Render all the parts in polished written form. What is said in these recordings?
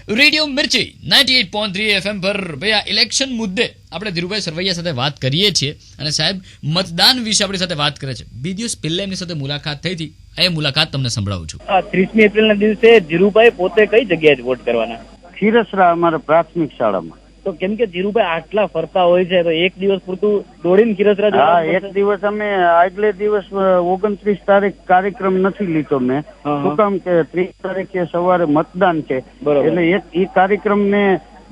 Radio મિર્ચી 98.3 FM પર ભાઈ આ ઇલેક્શન મુદ્દે આપણે ધીરુભાઈ સરવૈયા સાથે વાત કરીએ છીએ અને સાહેબ મતદાન વિશે આપણી સાથે વાત કરે છે. 2 દિવસ પહેલા એમની સાથે મુલાકાત થઈ હતી. એ મુલાકાત તમને સંભળાવું છું. 30મી એપ્રિલના દિવસે ધીરુભાઈ પોતે કઈ જગ્યાએ વોટ કરવાના? ખીરસરા અમારા પ્રાથમિક શાળામાં. તો કેમ કે ધીરુભાઈ આટલા ફરતા હોય છે તો એક દિવસ પૂરતું દોડીને ખીરસરા જવાનું? હા, એક દિવસ અમે આગલે દિવસ 29 તારીખ કાર્યક્રમ નથી લીધો મેં. શું કામ કે 30 તારીખે સવારે મતદાન છે એટલે એ કાર્યક્રમ ને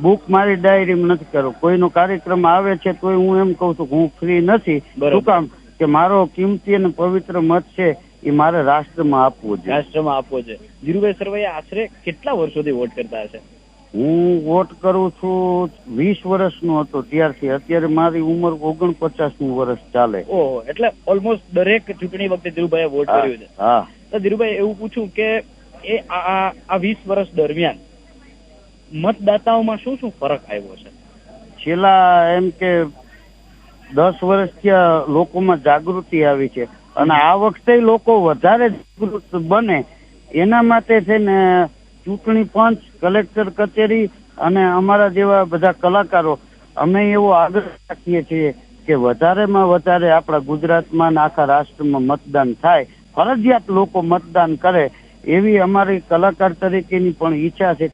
બુક મારી ડાયરીમાં નથી કર્યો. કોઈનો કાર્યક્રમ આવે છે તો હું એમ કઉ છું કે હું ફ્રી નથી. શું કામ કે મારો કિંમતી અને પવિત્ર મત છે એ મારે રાષ્ટ્રમાં આપવો છે. રાષ્ટ્રમાં આપવો છે. ધીરુભાઈ સરવૈયા આશરે કેટલા વર્ષોથી વોટ કરતા હશે? હું વોટ કરું છું 20 વર્ષનો હતો ત્યારથી. અત્યારે મારી ઉંમર 49મું વર્ષ ચાલે. ઓહો, એટલે ઓલમોસ્ટ દરેક ચૂંટણી વખતે ધીરુભાઈએ વોટ કર્યો છે. હા. તો ધીરુભાઈ એવું પૂછું કે એ આ 20 વર્ષ દરમિયાન મતદાતાઓમાં શું શું ફરક આવ્યો છે? છેલ્લા એમ કે 10 વર્ષથી લોકોમાં જાગૃતિ આવી છે અને આ વખતે લોકો વધારે જાગૃત બને એના માટે છે ને ચૂંટણી પંચ, કલેક્ટર કચેરી અને અમારા જેવા બધા કલાકારો અમે એવો આગ્રહ રાખીએ છીએ કે વધારેમાં વધારે આપણા ગુજરાતમાં આખા રાષ્ટ્રમાં મતદાન થાય, ફરજિયાત લોકો મતદાન કરે એવી અમારી કલાકાર તરીકેની પણ ઈચ્છા છે.